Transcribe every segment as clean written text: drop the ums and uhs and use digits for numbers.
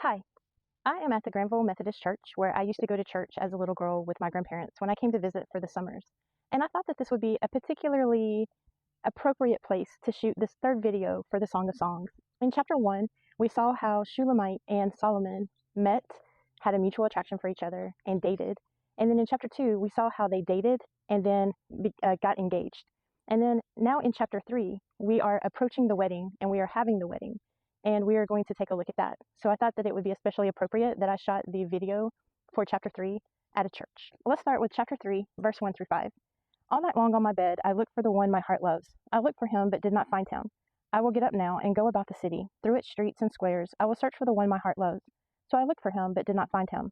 Hi, I am at the Granville Methodist Church where I used to go to church as a little girl with my grandparents when I came to visit for the summers. And I thought that this would be a particularly appropriate place to shoot this third video for the Song of Songs. In chapter 1, we saw how Shulamite and Solomon met, had a mutual attraction for each other, and dated. And then in chapter 2, we saw how they dated and then got engaged. And then now in chapter 3, we are approaching the wedding and we are having the wedding. And we are going to take a look at that. So I thought that it would be especially appropriate that I shot the video for chapter 3 at a church. Let's start with chapter 3, verse 1 through 5. All night long on my bed, I looked for the one my heart loves. I looked for him, but did not find him. I will get up now and go about the city. Through its streets and squares, I will search for the one my heart loves. So I looked for him, but did not find him.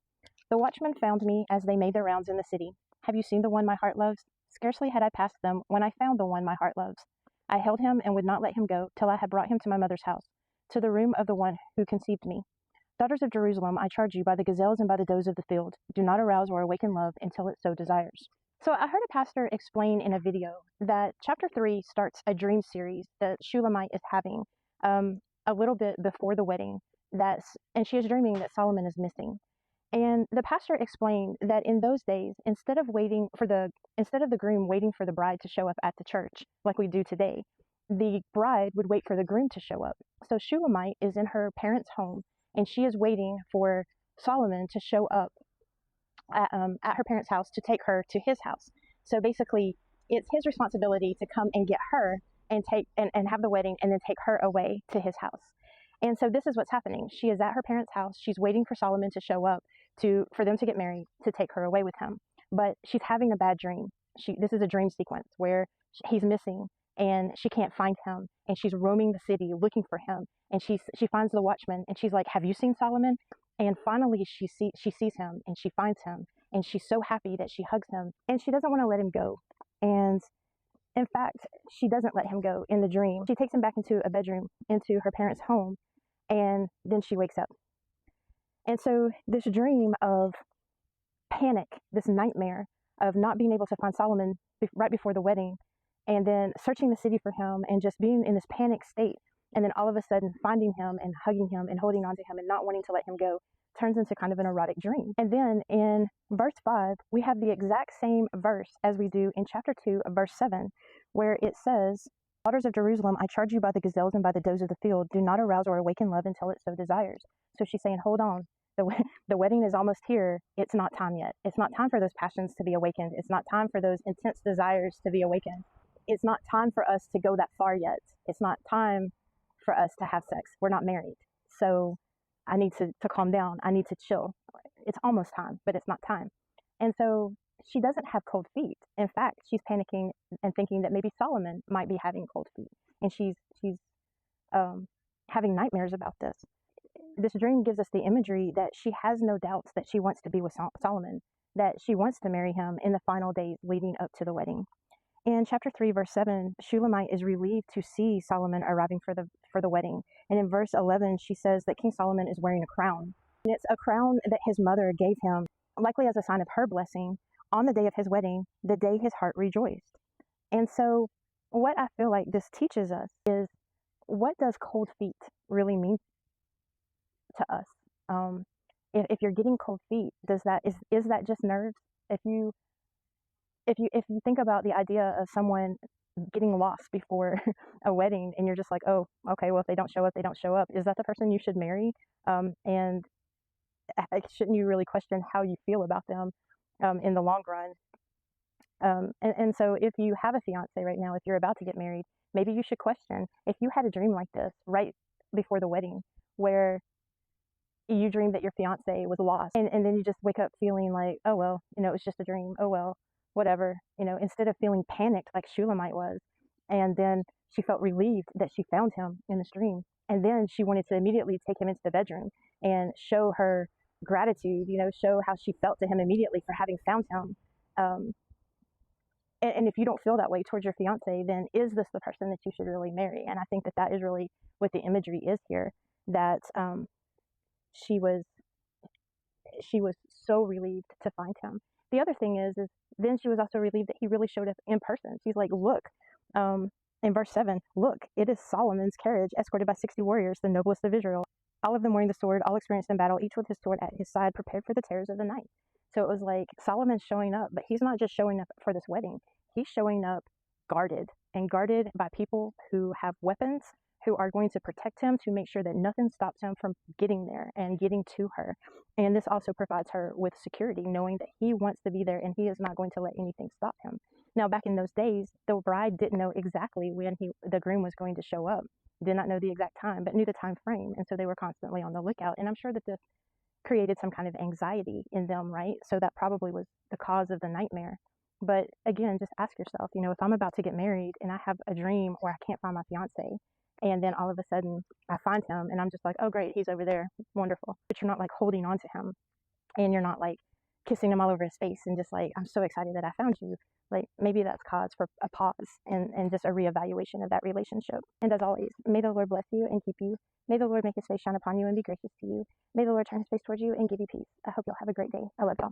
The watchmen found me as they made their rounds in the city. Have you seen the one my heart loves? Scarcely had I passed them when I found the one my heart loves. I held him and would not let him go till I had brought him to my mother's house, to the room of the one who conceived me. Daughters of Jerusalem, I charge you by the gazelles and by the does of the field, do not arouse or awaken love until it so desires. So I heard a pastor explain in a video that chapter 3 starts a dream series that Shulamite is having a little bit before the wedding, and she is dreaming that Solomon is missing. And the pastor explained that in those days, instead of the groom waiting for the bride to show up at the church like we do today, the bride would wait for the groom to show up. So Shulamite is in her parents' home, and she is waiting for Solomon to show up at her parents' house to take her to his house. So basically, it's his responsibility to come and get her and have the wedding and then take her away to his house. And so this is what's happening. She is at her parents' house. She's waiting for Solomon to show up for them to get married, to take her away with him. But she's having a bad dream. This is a dream sequence where he's missing and she can't find him, and she's roaming the city looking for him. And she finds the watchman and she's like, "Have you seen Solomon?" And finally she sees him and she finds him, and she's so happy that she hugs him, and she doesn't want to let him go. And in fact, she doesn't let him go in the dream. She takes him back into a bedroom, into her parents' home, and then she wakes up. And so this dream of panic, this nightmare of not being able to find Solomon right before the wedding, and then searching the city for him and just being in this panic state, and then all of a sudden finding him and hugging him and holding on to him and not wanting to let him go, turns into kind of an erotic dream. And then in verse 5, we have the exact same verse as we do in chapter 2 of verse 7, where it says, "Daughters of Jerusalem, I charge you by the gazelles and by the does of the field, do not arouse or awaken love until it so desires." So she's saying, hold on, the wedding is almost here. It's not time yet. It's not time for those passions to be awakened. It's not time for those intense desires to be awakened. It's not time for us to go that far yet. It's not time for us to have sex. We're not married. So I need to calm down. I need to chill. It's almost time, but it's not time. And so she doesn't have cold feet. In fact, she's panicking and thinking that maybe Solomon might be having cold feet. And she's having nightmares about this. This dream gives us the imagery that she has no doubts that she wants to be with Solomon, that she wants to marry him in the final days leading up to the wedding. In chapter 3, verse 7, Shulamite is relieved to see Solomon arriving for the wedding. And in verse 11, she says that King Solomon is wearing a crown. And it's a crown that his mother gave him, likely as a sign of her blessing, on the day of his wedding, the day his heart rejoiced. And so what I feel like this teaches us is, what does cold feet really mean to us? If you're getting cold feet, is that just nerves? If you think about the idea of someone getting lost before a wedding, and you're just like, oh, okay, well, if they don't show up, they don't show up. Is that the person you should marry? And shouldn't you really question how you feel about them in the long run? And so if you have a fiance right now, if you're about to get married, maybe you should question if you had a dream like this right before the wedding, where you dreamed that your fiance was lost, and then you just wake up feeling like, oh, well, it was just a dream. Oh, well, whatever, instead of feeling panicked like Shulamite was. And then she felt relieved that she found him in this dream. And then she wanted to immediately take him into the bedroom and show her gratitude, show how she felt to him immediately for having found him. And if you don't feel that way towards your fiance, then is this the person that you should really marry? And I think that is really what the imagery is here, that she was so relieved to find him. The other thing is then she was also relieved that he really showed up in person. She's like, look, in verse 7, look, it is Solomon's carriage escorted by 60 warriors, the noblest of Israel. all of them wearing the sword, all experienced in battle, each with his sword at his side, prepared for the terrors of the night. So it was like Solomon's showing up, but he's not just showing up for this wedding. He's showing up guarded, and guarded by people who have weapons, who are going to protect him, to make sure that nothing stops him from getting there and getting to her. And this also provides her with security, knowing that he wants to be there and he is not going to let anything stop him. Now, back in those days, the bride didn't know exactly when the groom was going to show up, did not know the exact time, but knew the time frame. And so they were constantly on the lookout. And I'm sure that this created some kind of anxiety in them, right? So that probably was the cause of the nightmare. But again, just ask yourself, if I'm about to get married and I have a dream where I can't find my fiance, and then all of a sudden I find him and I'm just like, oh, great, he's over there. Wonderful. But you're not like holding on to him, and you're not like kissing him all over his face and just like, I'm so excited that I found you. Like, maybe that's cause for a pause and just a reevaluation of that relationship. And as always, may the Lord bless you and keep you. May the Lord make his face shine upon you and be gracious to you. May the Lord turn his face towards you and give you peace. I hope you'll have a great day. I love y'all.